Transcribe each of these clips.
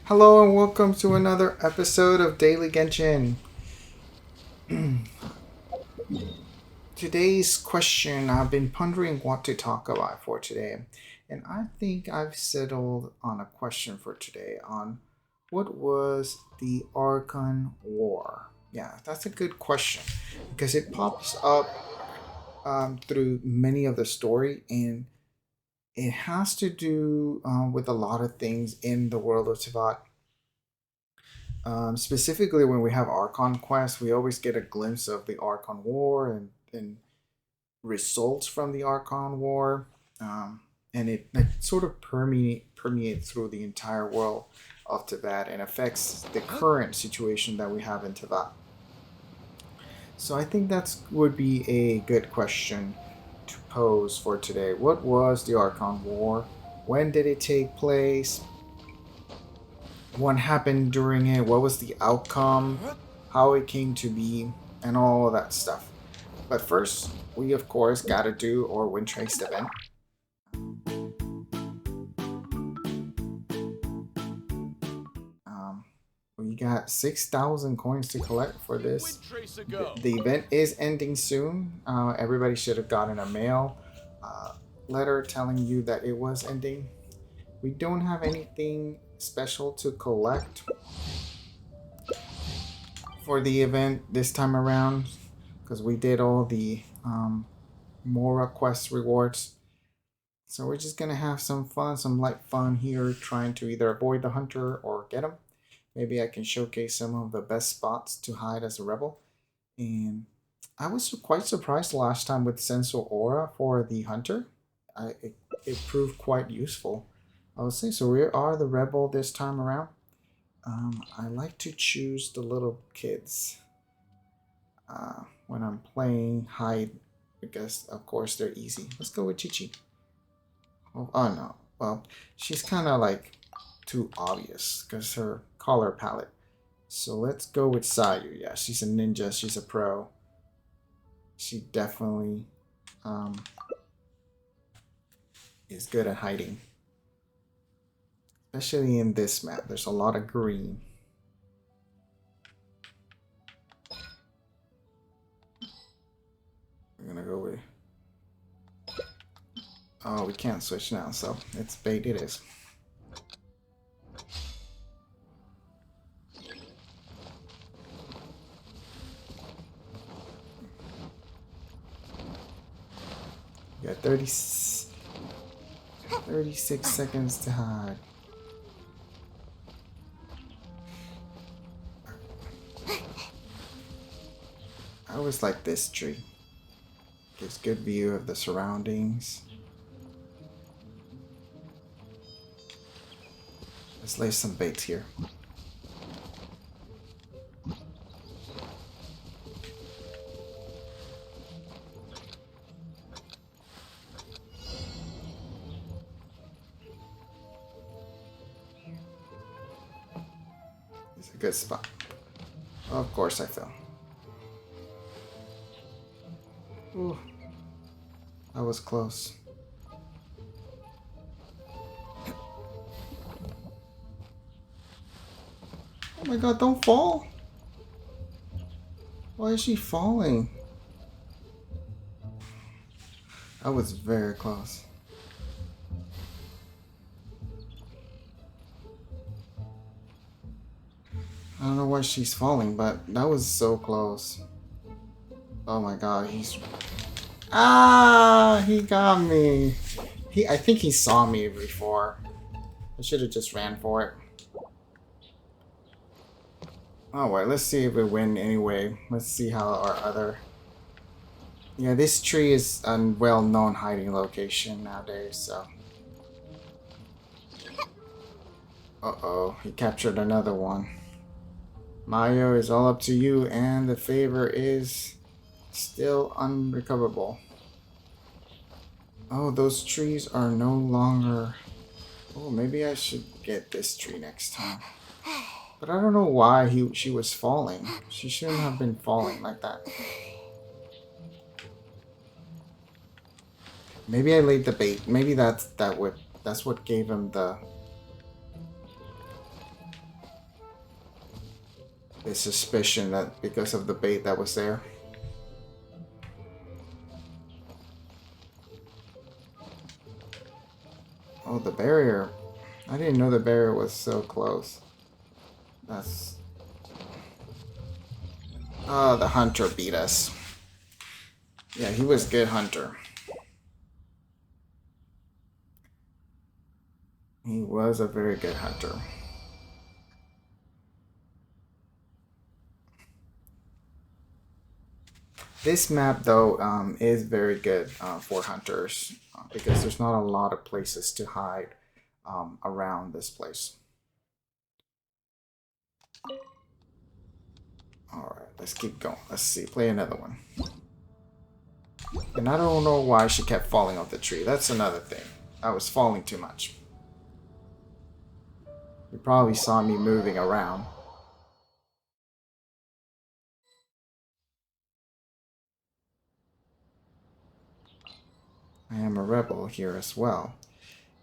Hello and welcome to another episode of Daily Genshin. Today's question, I've been pondering what to talk about for today, and I think I've settled on a question for today on what was the Archon War. Yeah, that's a good question because it pops up through many of the story, and it has to do with a lot of things in the world of Tivat. Specifically, when we have Archon Quest, we always get a glimpse of the Archon War and results from the Archon War. And it sort of permeates through the entire world of Tibet and affects the current situation that we have in Tibet. So I think that would be a good question to pose for today. What was the Archon War? When did it take place? What happened during it, what was the outcome, how it came to be, and all of that stuff. But first, we of course gotta do our Windtrace event. Um, we got 6,000 coins to collect for this. The event is ending soon. Everybody should have gotten a mail letter telling you that it was ending. We don't have anything special to collect for the event this time around because we did all the Mora quest rewards. So we're just gonna have some fun, some light fun here, trying to either avoid the hunter or get him. Maybe I can showcase some of the best spots to hide as a rebel. And I was quite surprised last time with Sensor Aura for the hunter. It proved quite useful, I would say. So we are the rebel this time around. I like to choose the little kids when I'm playing hide because, of course, they're easy. Let's go with Chichi. Oh no. Well, she's kind of like too obvious because her color palette. So let's go with Sayu. Yeah, she's a ninja. She's a pro. She definitely is good at hiding. Especially in this map. There's a lot of green. We're gonna go with... Oh, we can't switch now, so it's bait it is. You got 36 seconds to hide. I always like this tree. Gives good view of the surroundings. Let's lay some baits here. It's a good spot. Of course I fell. Ooh, that was close. Oh my god, don't fall! Why is she falling? That was very close. I don't know why she's falling, but that was so close. Oh my god, he's... Ah! He got me! I think he saw me before. I should have just ran for it. Oh wait, let's see if we win anyway. Let's see how our other... Yeah, this tree is a well-known hiding location nowadays, so... Uh-oh, he captured another one. Mario is all up to you, and the favor is still unrecoverable. Oh, those trees are no longer... Oh, maybe I should get this tree next time. But I don't know why she was falling. She shouldn't have been falling like that. Maybe I laid the bait. Maybe that's what gave him the this suspicion that because of the bait that was there. Oh, the barrier. I didn't know the barrier was so close. That's... Oh, the hunter beat us. Yeah, he was good hunter. He was a very good hunter. This map, though, is very good for hunters because there's not a lot of places to hide around this place. Alright, let's keep going. Let's see. Play another one. And I don't know why she kept falling off the tree. That's another thing. I was falling too much. You probably saw me moving around. I am a rebel here as well.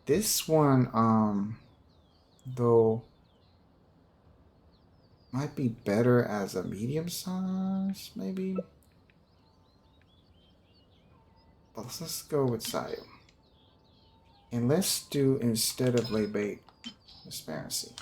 This one, though, might be better as a medium size, maybe. But let's just go with Sayo. And let's do, instead of lay bait, transparency.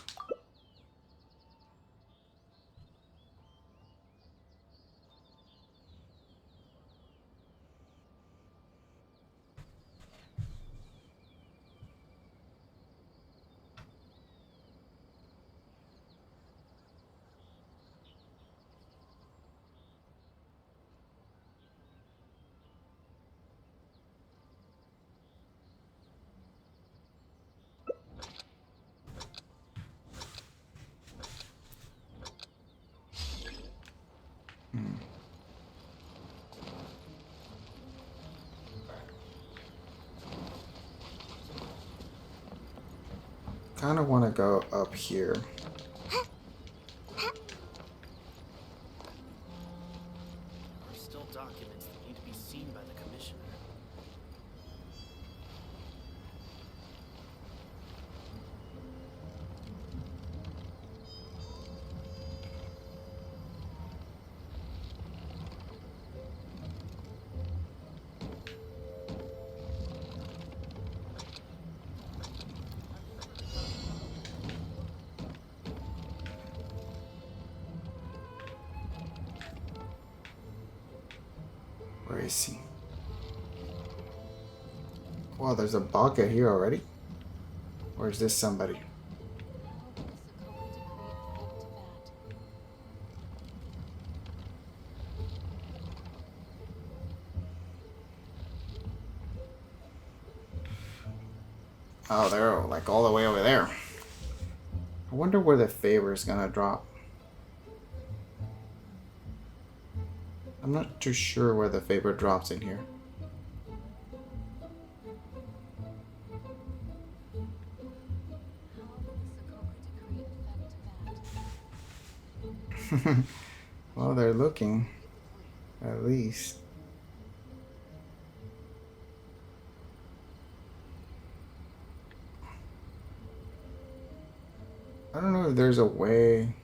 Kind of want to go up here. There are still documents that need to be seen by the commissioner. Where is he? Well, there's a Baka here already. Or is this somebody? Oh, they're like all the way over there. I wonder where the favor is gonna drop. I'm not too sure where the favor drops in here. Well, they're looking, at least. I don't know if there's a way.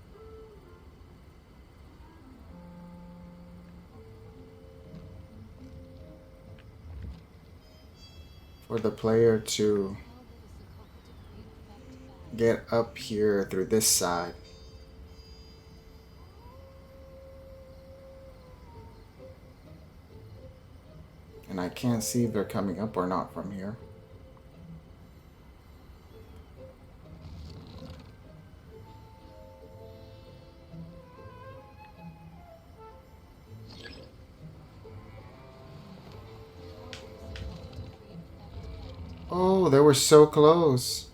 For the player to get up here through this side. And I can't see if they're coming up or not from here. Oh, they were so close.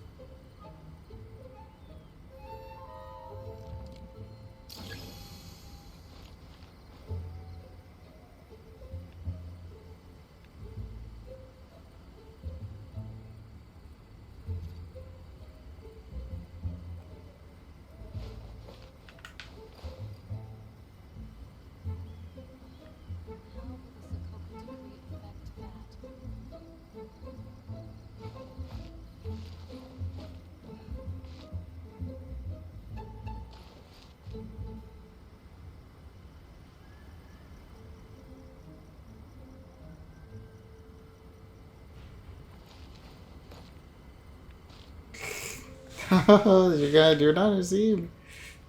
You guys do not receive.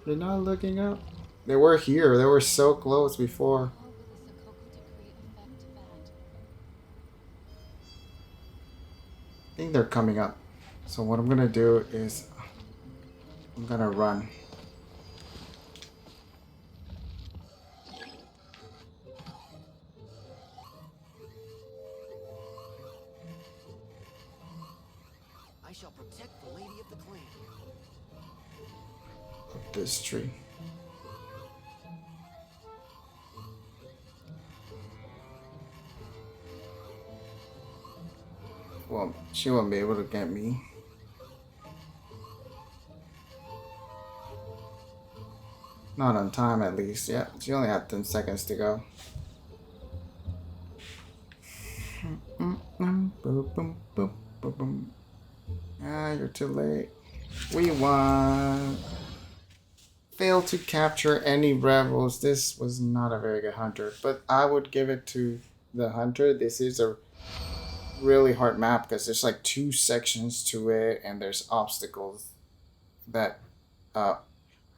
You're not looking up. They were here. They were so close before. I think they're coming up. So what I'm gonna do is I'm gonna run. I shall protect the lady of the clan. Up this tree. Well, she won't be able to get me. Not on time, at least. Yeah, she only had 10 seconds to go. Boom, boom, boom, boom, boom. Ah, you're too late. We won. Failed to capture any rebels. This was not a very good hunter, but I would give it to the hunter. This is a really hard map because there's like 2 sections to it, and there's obstacles that uh,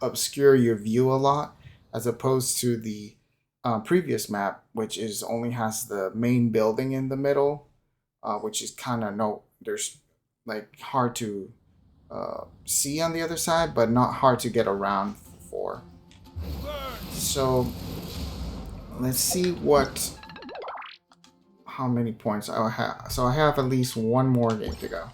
obscure your view a lot, as opposed to the previous map, which is only has the main building in the middle, which is kind of no. There's like hard to see on the other side, but not hard to get around for. So let's see how many points I have. So I have at least one more game to go.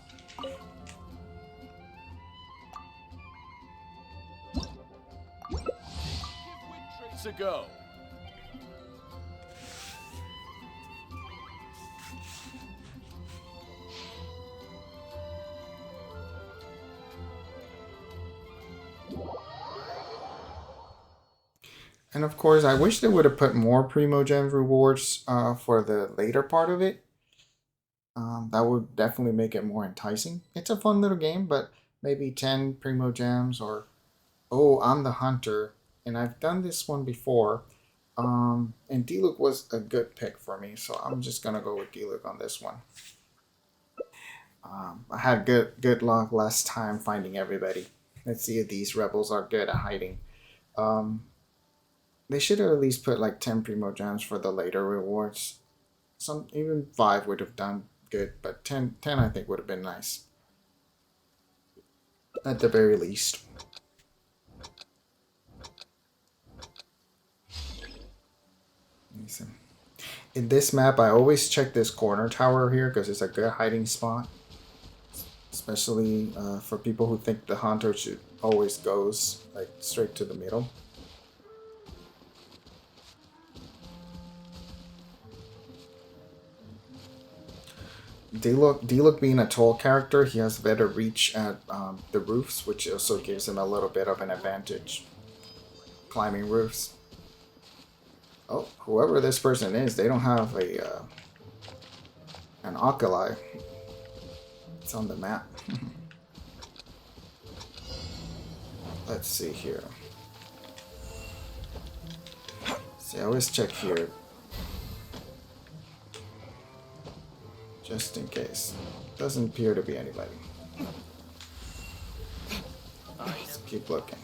To go. And of course, I wish they would have put more Primo Gems rewards for the later part of it. That would definitely make it more enticing. It's a fun little game, but maybe 10 Primo Gems or, oh, I'm the hunter. And I've done this one before. And Diluc was a good pick for me, so I'm just going to go with Diluc on this one. I had good luck last time finding everybody. Let's see if these rebels are good at hiding. They should have at least put like 10 Primo Gems for the later rewards. Some even 5 would have done good, but 10 I think would have been nice. At the very least. In this map, I always check this corner tower here because it's a good hiding spot. Especially for people who think the hunter should always goes like straight to the middle. Diluc being a tall character, he has better reach at the roofs, which also gives him a little bit of an advantage. Climbing roofs. Oh, whoever this person is, they don't have a an oculi. It's on the map. Let's see here. See, I always check here. Just in case. Doesn't appear to be anybody. Let's keep looking.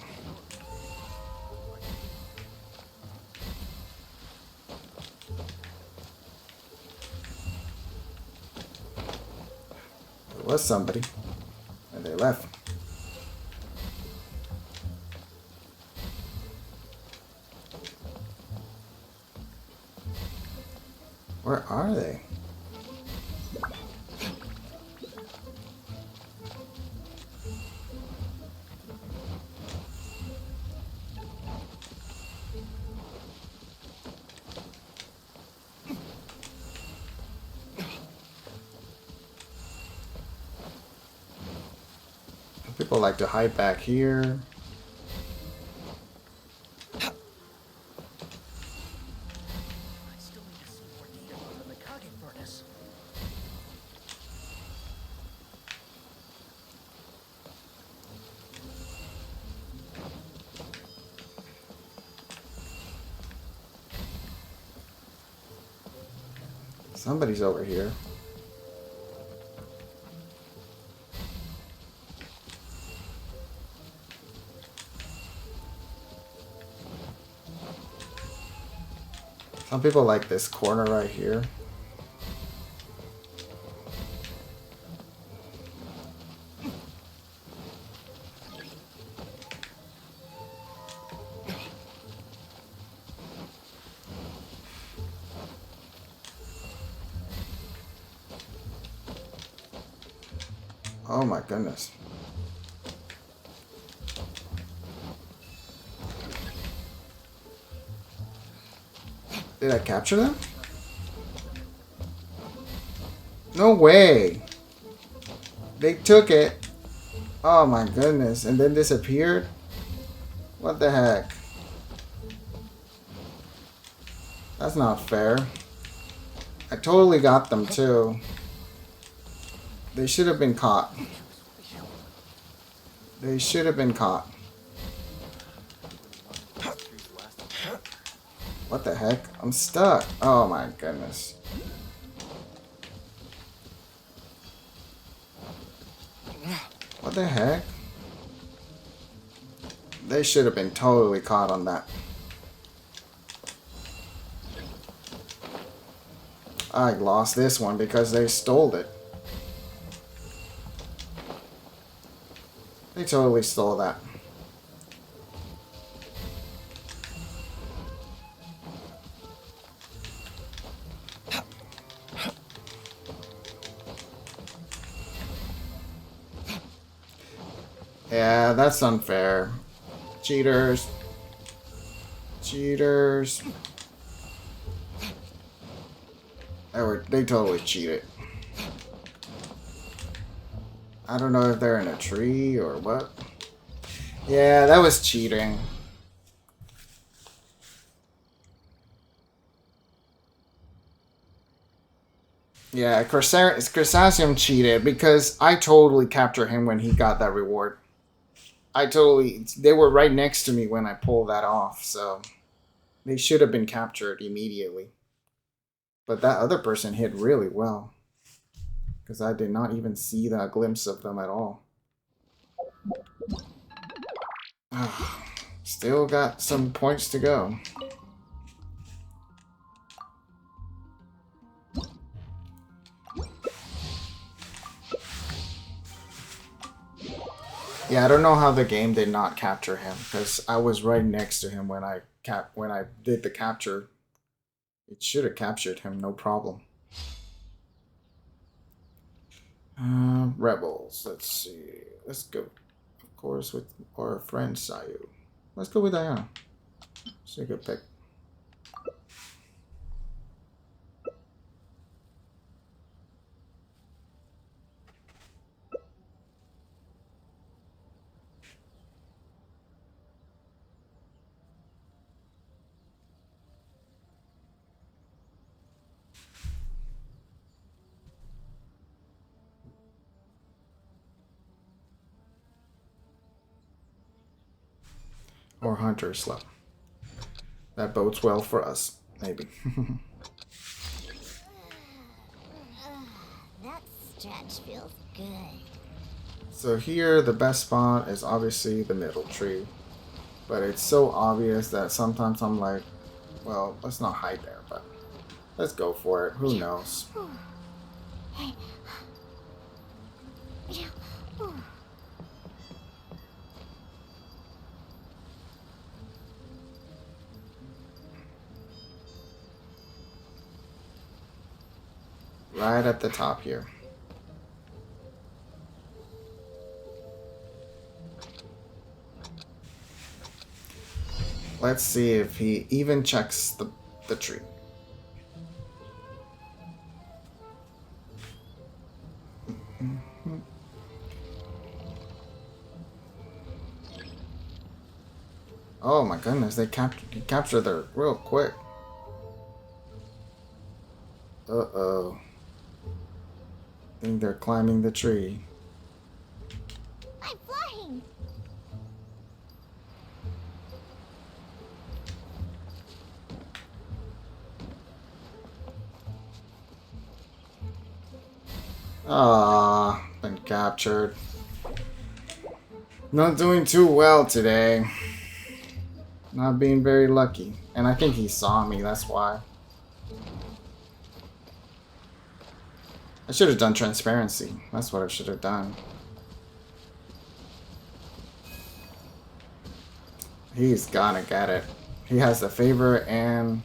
There was somebody, and they left. Where are they? People like to hide back here. Somebody's over here. Some people like this corner right here. Oh my goodness. Did I capture them? No way. They took it. Oh my goodness. And then disappeared? What the heck? That's not fair. I totally got them too. They should have been caught. They should have been caught. What the heck? I'm stuck. Oh my goodness. What the heck? They should have been totally caught on that. I lost this one because they stole it. They totally stole that. Yeah, that's unfair. Cheaters. Cheaters. They totally cheated. I don't know if they're in a tree or what. Yeah, that was cheating. Yeah, Chrysasium cheated because I totally captured him when he got that reward. They were right next to me when I pulled that off, so they should have been captured immediately. But that other person hit really well. Because I did not even see that glimpse of them at all. Still got some points to go. Yeah, I don't know how the game did not capture him because I was right next to him when I did the capture. It should have captured him, no problem. Rebels. Let's see. Let's go, of course, with our friend Sayu. Let's go with Diana. She's a good pick. Or Hunter slow. That bodes well for us, maybe. That stretch feels good. So here, the best spot is obviously the middle tree. But it's so obvious that sometimes I'm like, well, let's not hide there, but let's go for it. Who knows? Right at the top here. Let's see if he even checks the tree. Oh my goodness, he captured her real quick. Uh-oh. I think they're climbing the tree. I'm flying. Ah, been captured. Not doing too well today. Not being very lucky. And I think he saw me, that's why. I should have done transparency. That's what I should have done. He's gonna get it. He has the favor and...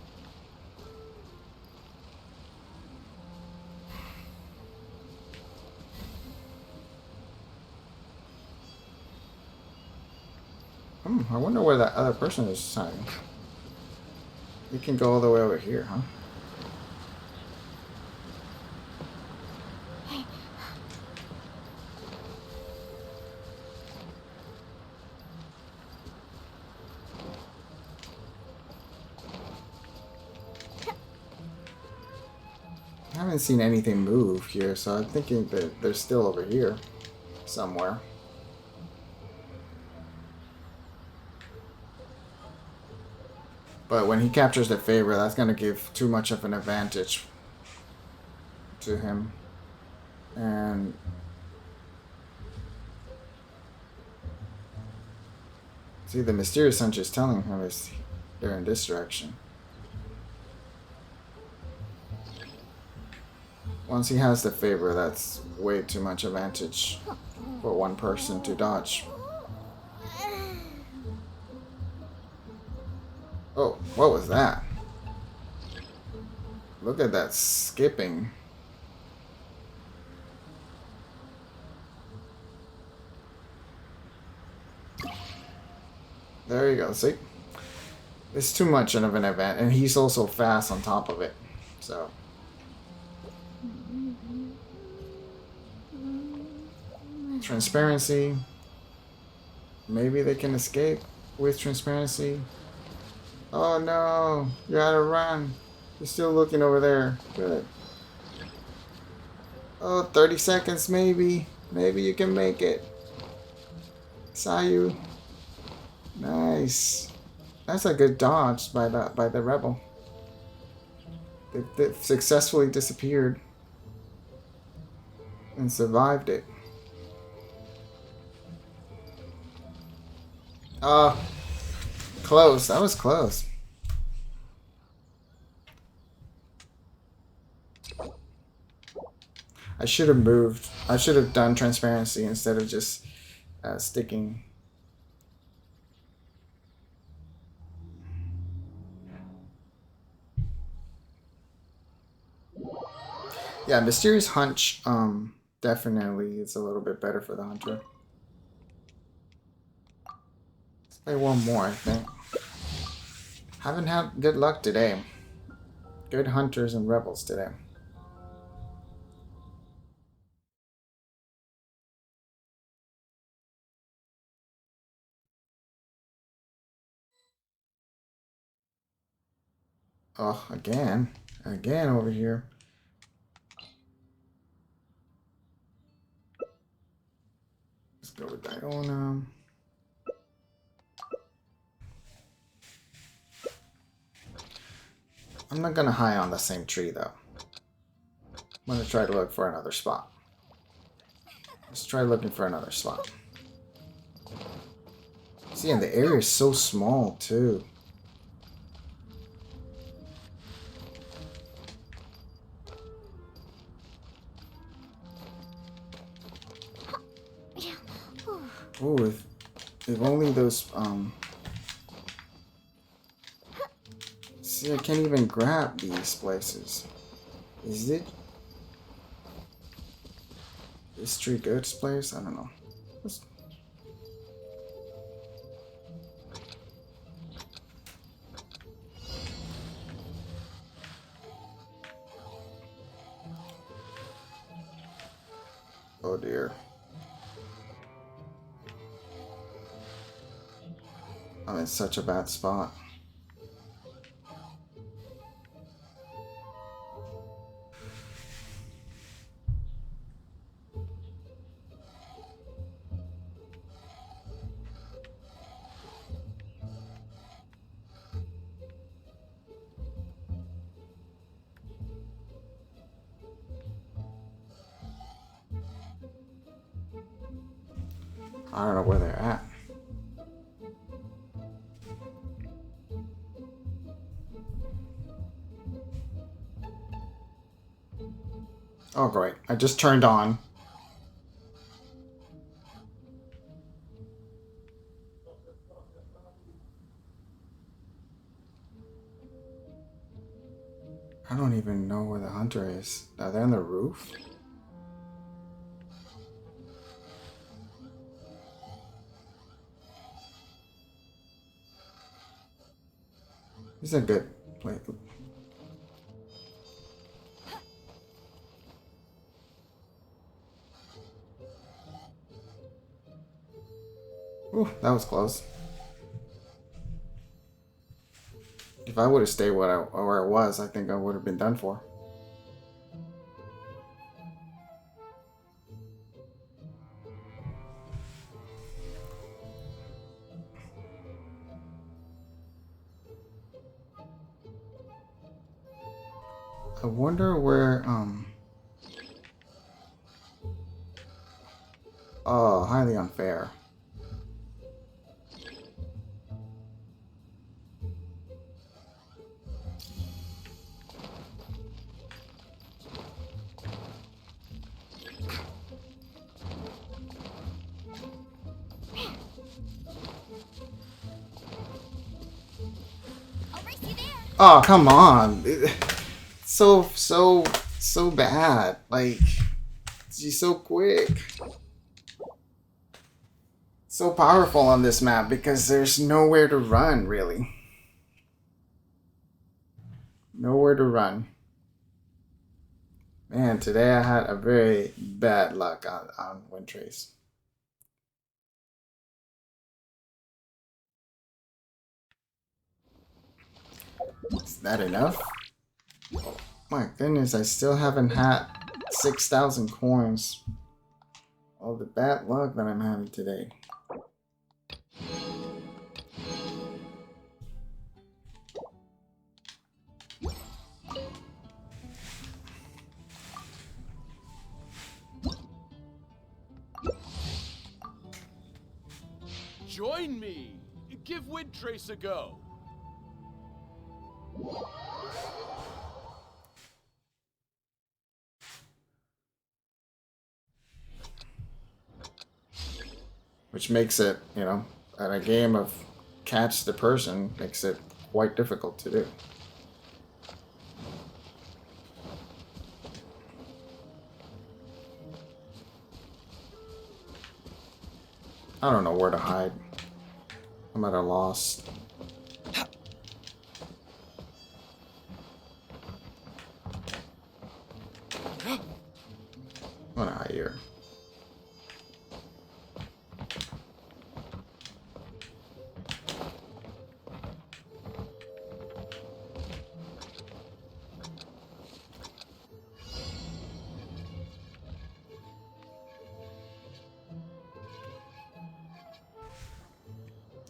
I wonder where that other person is signing. You can go all the way over here, huh? I haven't seen anything move here, so I'm thinking that they're still over here somewhere. But when he captures the favor, that's going to give too much of an advantage to him. And see, the mysterious hunch is telling him is they're in this direction. Once he has the favor, that's way too much advantage for one person to dodge. Oh, what was that? Look at that skipping. There you go, see? It's too much of an event, and he's also fast on top of it, so... Transparency. Maybe they can escape with transparency. Oh no, you gotta run. You're still looking over there. Good. Oh, 30 seconds maybe. Maybe you can make it. Saw you. Nice. That's a good dodge by the rebel. They've successfully disappeared and survived it. Oh, close. That was close. I should have moved. I should have done transparency instead of just sticking. Yeah, mysterious hunch definitely is a little bit better for the hunter. Let's play one more, I think. Haven't had good luck today. Good hunters and rebels today. Oh, again. Again over here. Let's go with Diona. I'm not gonna hide on the same tree though. I'm gonna try to look for another spot. Let's try looking for another spot. See, and the area is so small too. Oh, if only those see, I can't even grab these places. Is it this tree goat's place? I don't know. Oh dear. I'm in such a bad spot. I don't know where they're at. Oh, great. I just turned on. I don't even know where the hunter is. Are they on the roof? This is a good place. Ooh, that was close. If I would have stayed where I was, I think I would have been done for. I wonder where, oh, highly unfair. I'll race you there. Oh, come on. So bad. Like, she's so quick. So powerful on this map because there's nowhere to run, really. Nowhere to run. Man, today I had a very bad luck on Windtrace. Is that enough? Oh, my goodness, I still haven't had 6,000 coins. All the bad luck that I'm having today. Join me! Give Windtrace a go! Which makes it, you know, at a game of catch the person, makes it quite difficult to do. I don't know where to hide. I'm at a loss. I'm gonna hide here.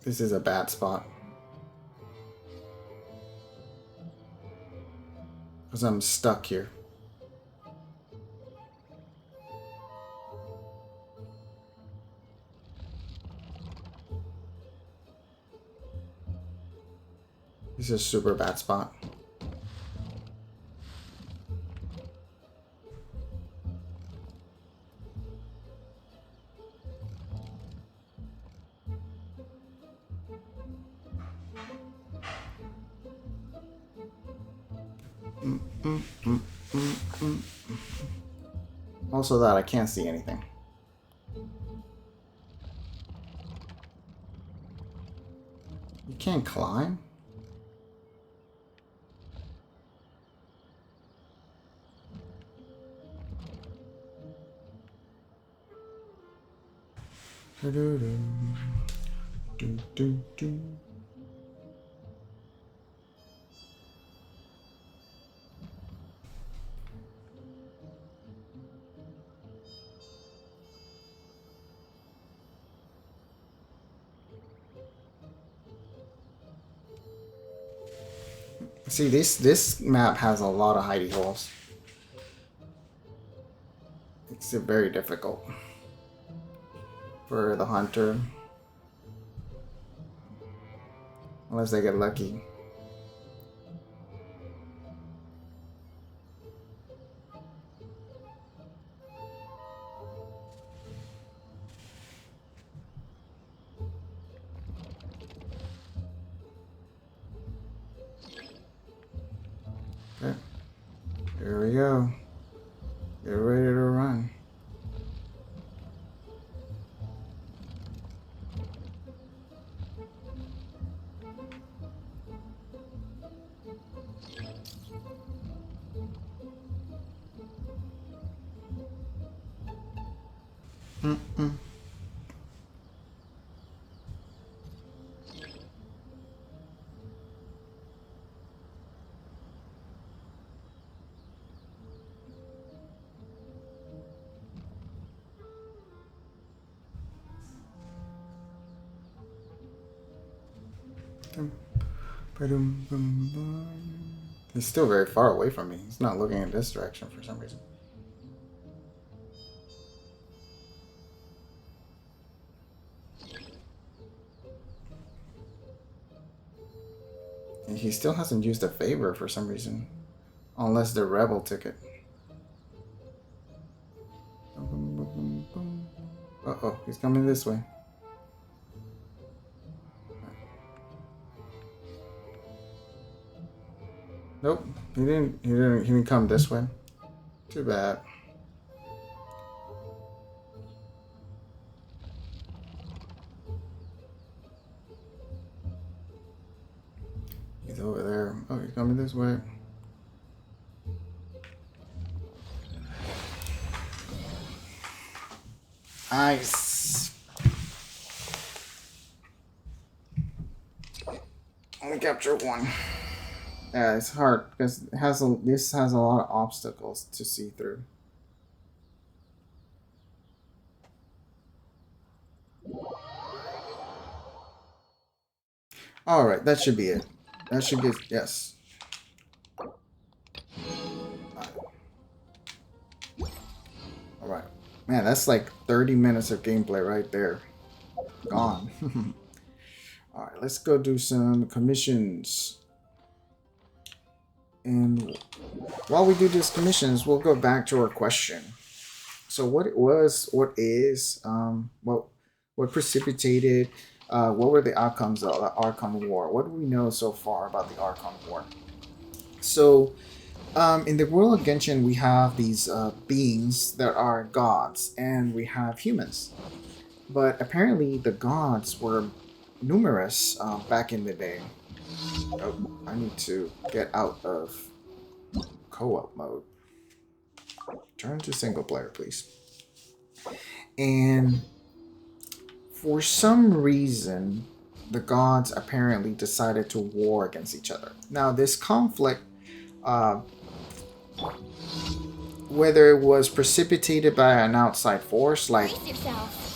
This is a bad spot. Because I'm stuck here. This is a super bad spot. Also that I can't see anything. You can't climb? See, this map has a lot of hidey holes. It's very difficult for the hunter. Unless they get lucky. Okay. Here we go. Get ready to run. Mm-mm. He's still very far away from me. He's not looking in this direction for some reason. And he still hasn't used a favor for some reason. Unless the rebel ticket. Uh-oh, he's coming this way. Nope, he didn't come this way. Too bad. He's over there. Oh, he's coming this way. Nice. Only capture one. Yeah, it's hard because this has a lot of obstacles to see through. All right, that should be it. That should be yes. All right, man, that's like 30 minutes of gameplay right there. Gone. All right, let's go do some commissions. And while we do these commissions, we'll go back to our question. So what it was, what is, what precipitated, what were the outcomes of the Archon War? What do we know so far about the Archon War? So, in the world of Genshin, we have these beings that are gods, and we have humans. But apparently, the gods were numerous back in the day. Oh, I need to get out of co-op mode. Turn to single player, please. And for some reason, the gods apparently decided to war against each other. Now, this conflict, whether it was precipitated by an outside force, like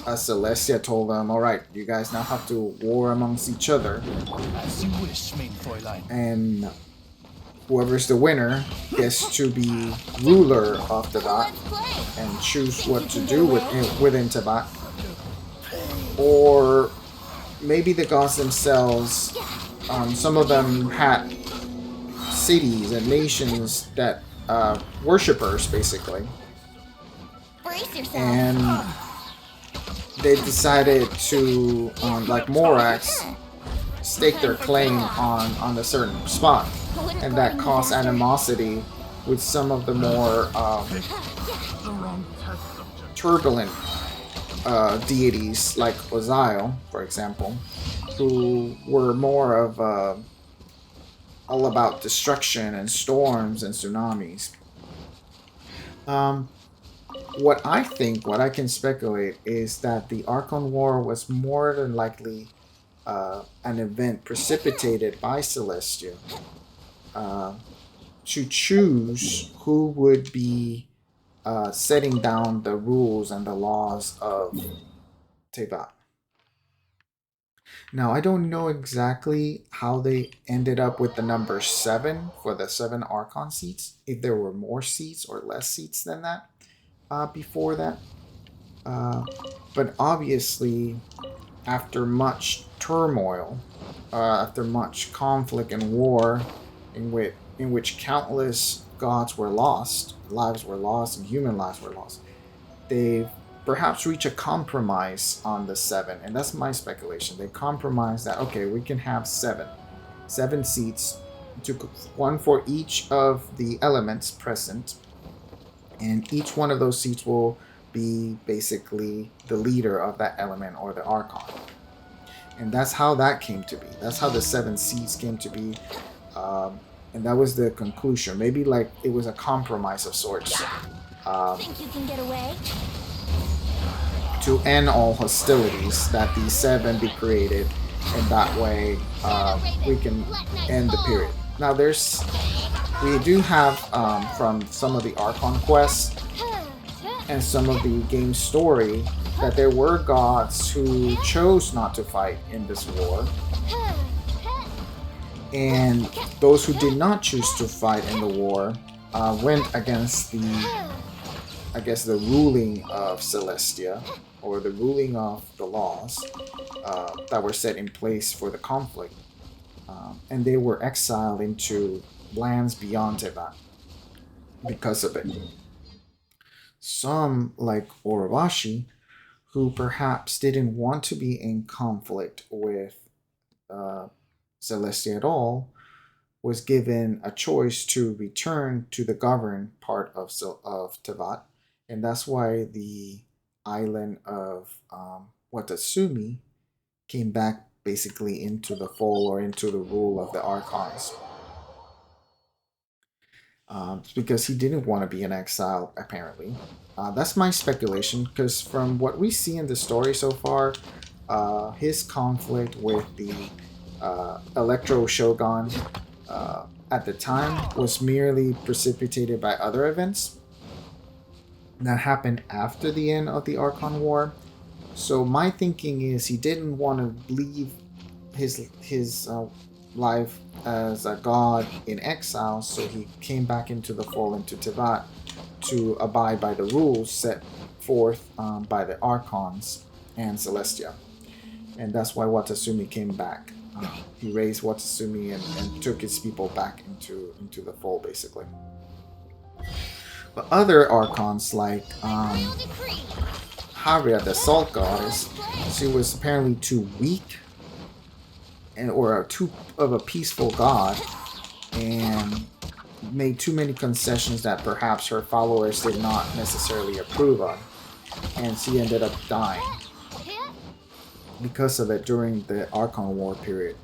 Celestia told them, all right, you guys now have to war amongst each other. As you wish, main Fräulein. And whoever's the winner gets to be ruler of the dot and choose what to do within Tabat. Or maybe the gods themselves, some of them had cities and nations that worshippers basically, and they decided to, like Morax, stake their claim on a certain spot, and that caused animosity with some of the more turbulent deities like Oziel, for example, who were more of all about destruction and storms and tsunamis. What I can speculate is that the Archon War was more than likely an event precipitated by Celestia to choose who would be setting down the rules and the laws of Teyvat. Now, I don't know exactly how they ended up with the number 7 for the 7 Archon seats, if there were more seats or less seats than that before that. But obviously, after much turmoil, after much conflict and war, in which countless gods were lost, lives were lost, and human lives were lost, they perhaps reach a compromise on the 7, and that's my speculation. They compromise that, okay, we can have 7 seats, one for each of the elements present, and each one of those seats will be basically the leader of that element or the Archon. And that's how that came to be. That's how the 7 seats came to be. And that was the conclusion. Maybe like it was a compromise of sorts. Think you can get away? To end all hostilities, that these 7 be created, and that way we can end the period. Now we do have from some of the Archon quests and some of the game story that there were gods who chose not to fight in this war, and those who did not choose to fight in the war went against the ruling of Celestia, or the ruling of the laws that were set in place for the conflict, and they were exiled into lands beyond Teyvat because of it. Some, like Orobashi, who perhaps didn't want to be in conflict with Celestia at all, was given a choice to return to the governed part of Teyvat, and that's why the island of Watatsumi came back basically into the fold or into the rule of the Archons. It's because he didn't want to be in exile, apparently. That's my speculation, because from what we see in the story so far, his conflict with the Electro Shogun at the time was merely precipitated by other events that happened after the end of the Archon War. So my thinking is he didn't want to leave his life as a god in exile, so he came back into the fold, into Teyvat, to abide by the rules set forth by the Archons and Celestia. And that's why Watatsumi came back. He raised Watatsumi and took his people back into the fold, basically. But other Archons, like Haria, the Salt Goddess, she was apparently too weak, or too of a peaceful god, and made too many concessions that perhaps her followers did not necessarily approve of, and she ended up dying because of it during the Archon War period.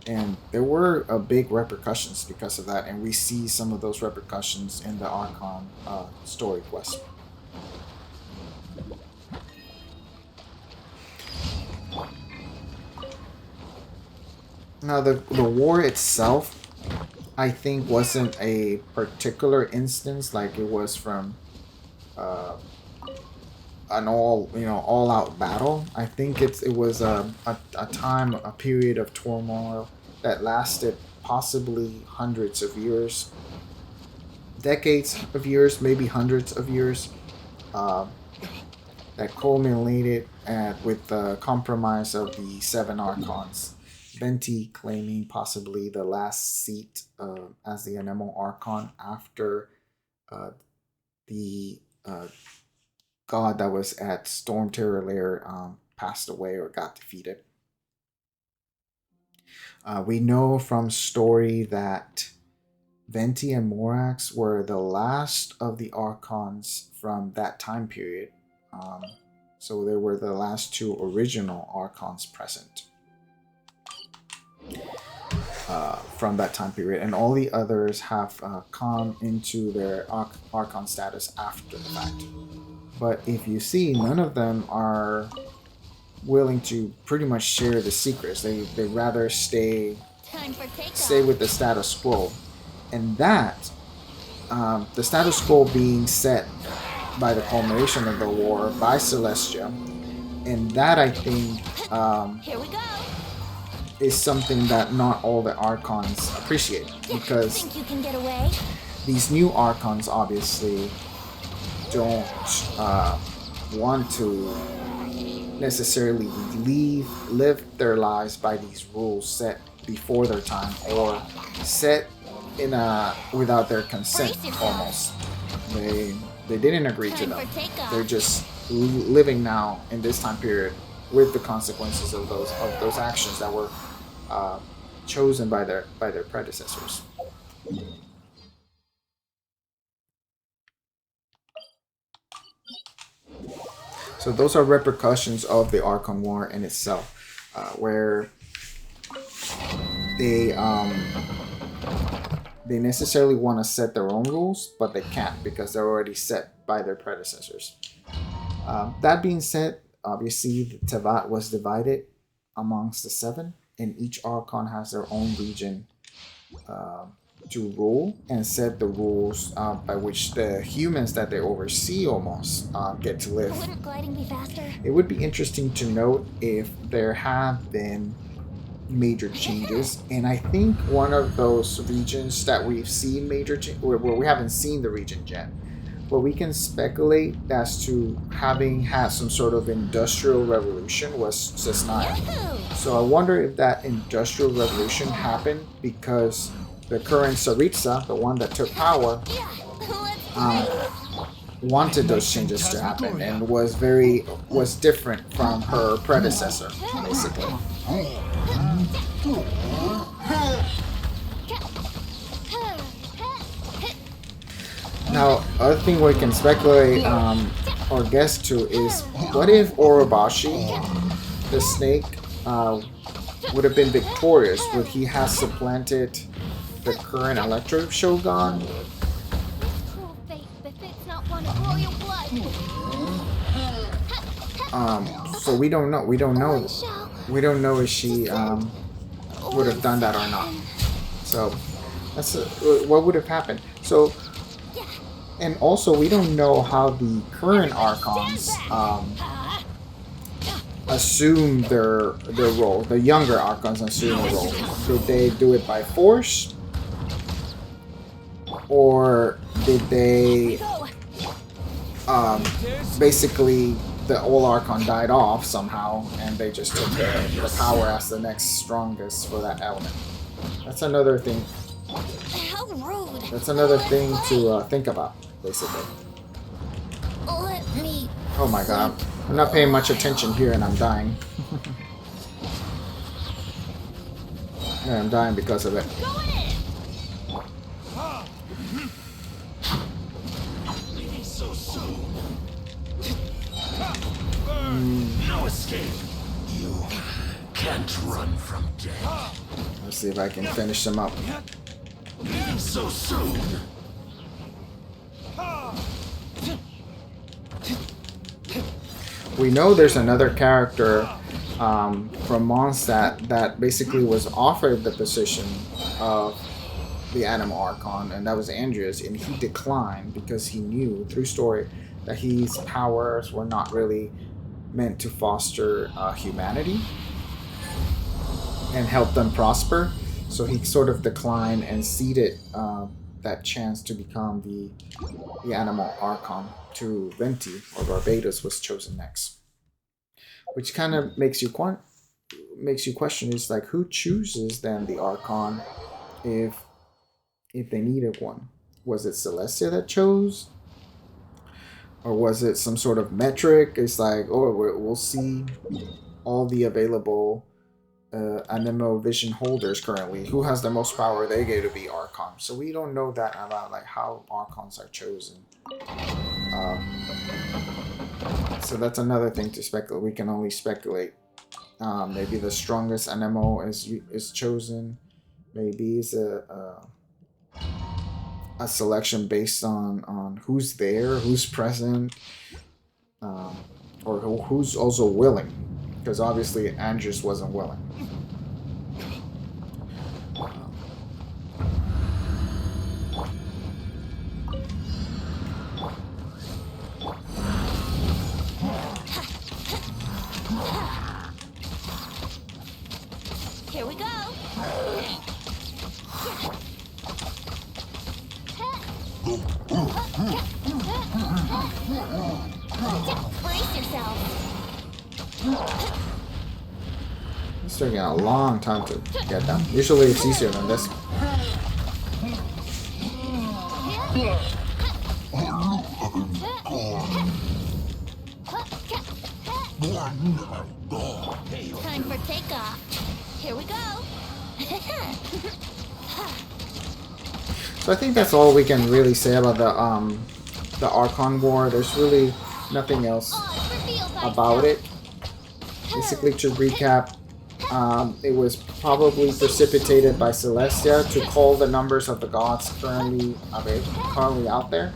And there were big repercussions because of that, and we see some of those repercussions in the Archon story quest. Now, the war itself, I think, wasn't a particular instance like it was from an all-out battle. I think it was a period of turmoil that lasted possibly hundreds of years, decades of years, maybe hundreds of years, that culminated with the compromise of the 7 Archons. Venti claiming possibly the last seat as the Anemo Archon after the god that was at Storm Terror Lair passed away or got defeated. We know from story that Venti and Morax were the last of the Archons from that time period. So they were the last 2 original Archons present from that time period, and all the others have come into their Archon status after the fact. But if you see, none of them are willing to pretty much share the secrets. They rather stay with the status quo, and that the status quo being set by the culmination of the war by Celestia, and that I think Here we go. is something that not all the Archons appreciate, because Think you can get away? these new Archons obviously don't want to necessarily live their lives by these rules set before their time, or set in without their consent. Almost, they didn't agree to them. They're just living now in this time period with the consequences of those actions that were chosen by their predecessors. So those are repercussions of the Archon War in itself, where they necessarily want to set their own rules, but they can't because they're already set by their predecessors. That being said, obviously the Tevat was divided amongst the 7, and each Archon has their own region to rule and set the rules by which the humans that they oversee almost get to live. Wouldn't gliding be faster? It would be interesting to note if there have been major changes, and I think one of those regions that we've seen major where we haven't seen the region yet, but we can speculate as to having had some sort of industrial revolution was Cesnaya. So I wonder if that industrial revolution happened because the current Saritsa, the one that took power, wanted those changes to happen and was different from her predecessor, basically. Now, other thing we can speculate or guess to is, what if Orobashi, the snake, would have been victorious? Would he have supplanted the current Electro Shogun? So we don't know. We don't know if she would have done that or not. So that's what would have happened. So, and also we don't know how the current Archons assume their role. The younger Archons assume a role. Did they do it by force, or did they basically the old Archon died off somehow and they just took the power as the next strongest for that element? That's another thing. How rude. That's another thing to think about, basically. Let me. Oh my god, I'm not paying much attention here and I'm dying. Yeah, I'm dying because of it. No escape. You can't run from death. Let's see if I can finish them up. Leaving so soon. We know there's another character from Mondstadt that basically was offered the position of the Animal Archon, and that was Andreas, and he declined because he knew through story that his powers were not really meant to foster humanity and help them prosper. So he sort of declined and ceded that chance to become the Animal Archon to Venti, or Barbados was chosen next. Which kind of makes you question is like, who chooses then the Archon if they needed one? Was it Celestia that chose? Or was it some sort of metric? It's like, oh, we'll see all the available Anemo Vision holders currently. Who has the most power? They get to be Archon. So we don't know that about like how Archons are chosen. So that's another thing to speculate. We can only speculate. Maybe the strongest Anemo is chosen. Maybe it's a selection based on who's there, who's present, or who's also willing, because obviously Andrews wasn't willing. Here we go. Brace yourself. It's taking a long time to get done. Usually it's easier than this. Time for takeoff. Here we go. So I think that's all we can really say about the Archon War. There's really nothing else about it. Basically, to recap, it was probably precipitated by Celestia to call the numbers of the gods currently out there.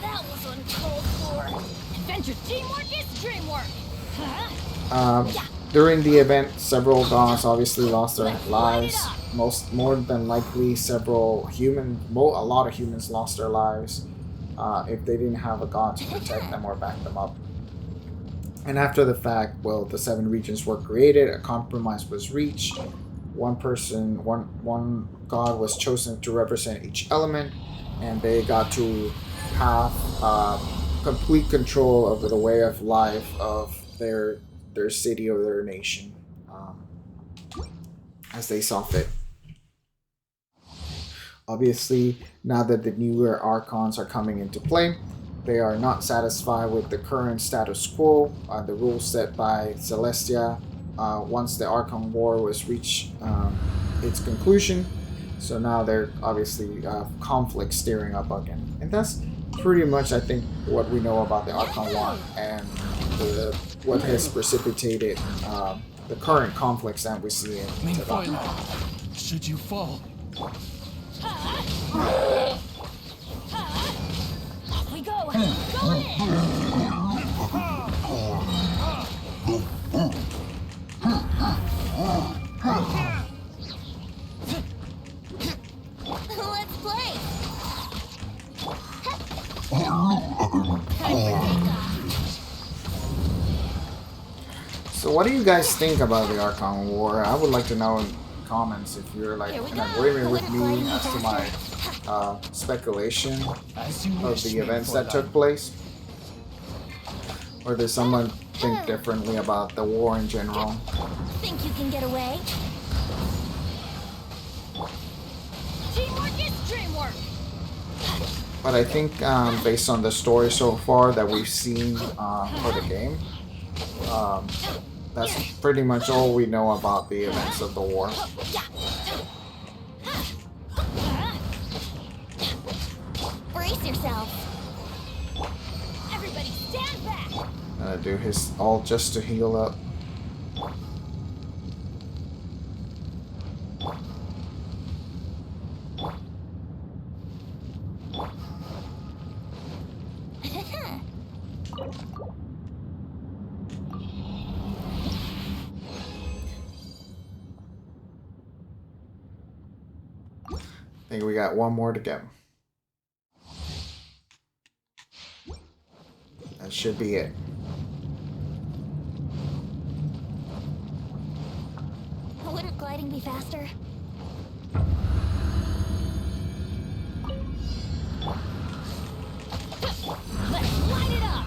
That was uncalled for. Adventure teamwork is dreamwork. During the event, several gods obviously lost their lives. More than likely, a lot of humans lost their lives if they didn't have a god to protect them or back them up. And after the fact, well, the 7 regions were created, a compromise was reached, one god was chosen to represent each element, and they got to have complete control over the way of life of their city or their nation as they saw fit. Obviously, now that the newer Archons are coming into play, they are not satisfied with the current status quo, the rules set by Celestia once the Archon War was reached its conclusion. So now they're obviously conflict steering up again. And that's pretty much, I think, what we know about the Archon War and what has precipitated the current conflicts that we see in Tibet. Should you fall? Off we go. Going in. Let's play. So what do you guys think about the Archon War? I would like to know in comments if you're like in agreement with me as to my speculation of the events that took place. Or does someone think differently about the war in general? Think you can get away? Teamwork is dreamwork. But I think based on the story so far that we've seen for the game, that's pretty much all we know about the events of the war. Brace yourself. Everybody stand back. Gonna do his all just to heal up. I think we got one more to go. That should be it. Wouldn't gliding be faster? Let's light it up!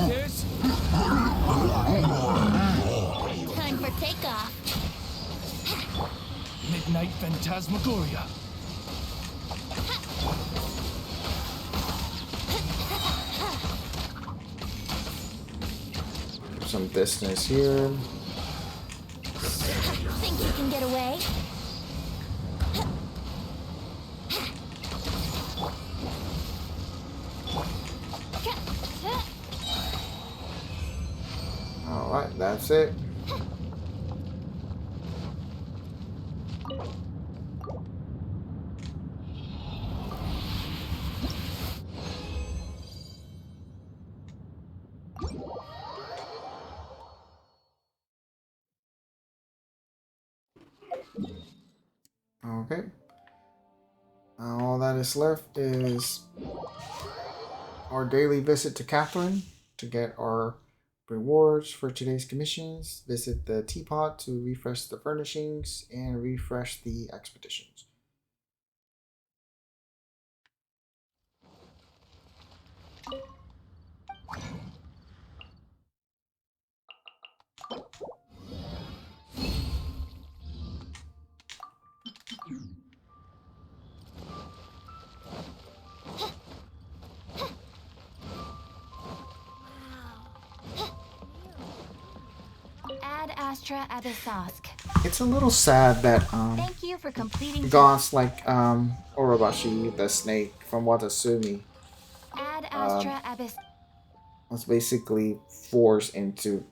This? Time for takeoff. Midnight Phantasmagoria. Some distance here. Think you can get away? Alright, that's it. Okay. All that is left is our daily visit to Katheryne to get our rewards for today's commissions. Visit the teapot to refresh the furnishings and refresh the expeditions. Ad Astra Abyssosk. It's a little sad that Thank you for completing. gods like Orobashi, the snake from Watasumi, Ad Astra Abyss. was basically forced into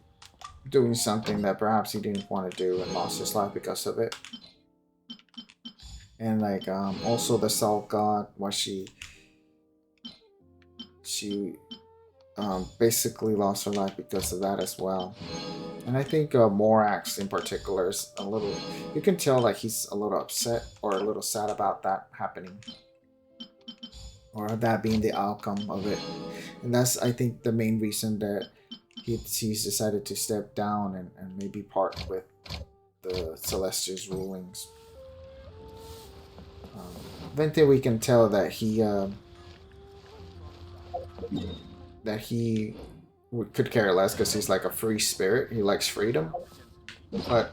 doing something that perhaps he didn't want to do and lost his life because of it. And like also the Salt God, why she basically lost her life because of that as well. And I think Morax in particular is a little, you can tell like he's a little upset or a little sad about that happening, or that being the outcome of it. And that's, I think, the main reason that he's decided to step down and maybe part with the Celestials' rulings. Vente, we can tell that he could care less because he's like a free spirit. He likes freedom. But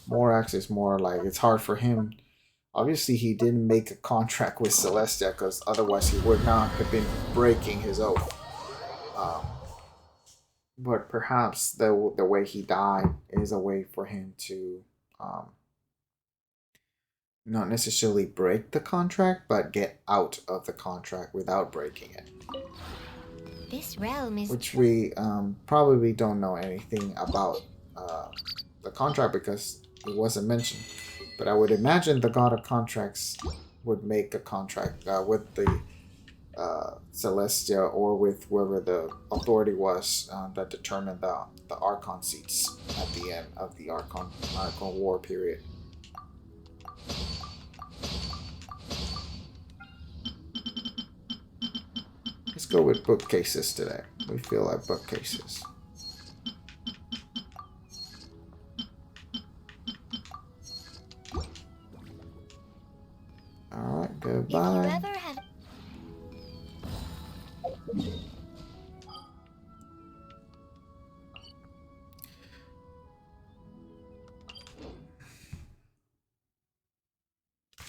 Morax is more like, it's hard for him. Obviously, he didn't make a contract with Celestia because otherwise he would not have been breaking his oath. But perhaps the way he died is a way for him to not necessarily break the contract, but get out of the contract without breaking it. This realm is. Which we probably don't know anything about the contract because it wasn't mentioned. But I would imagine the God of Contracts would make a contract with the Celestia or with whoever the authority was that determined the Archon seats at the end of the Archon War period. Let's go with bookcases today. We feel like bookcases. Alright, goodbye. If you ever have.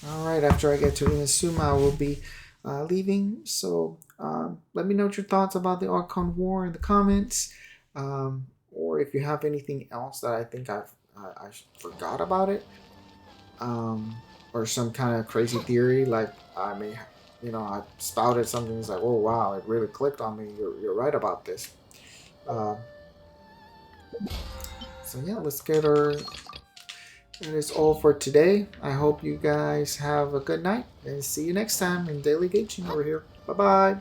Alright, after I get to Inazuma, I will be leaving. So let me know what your thoughts about the Archon War in the comments. Or if you have anything else that I think I forgot about it. Or some kind of crazy theory, like I may, I spouted something. It's like, oh wow, it really clicked on me. You're right about this. So yeah, let's get her. That is all for today. I hope you guys have a good night and see you next time in Daily Genshin over here. Bye bye.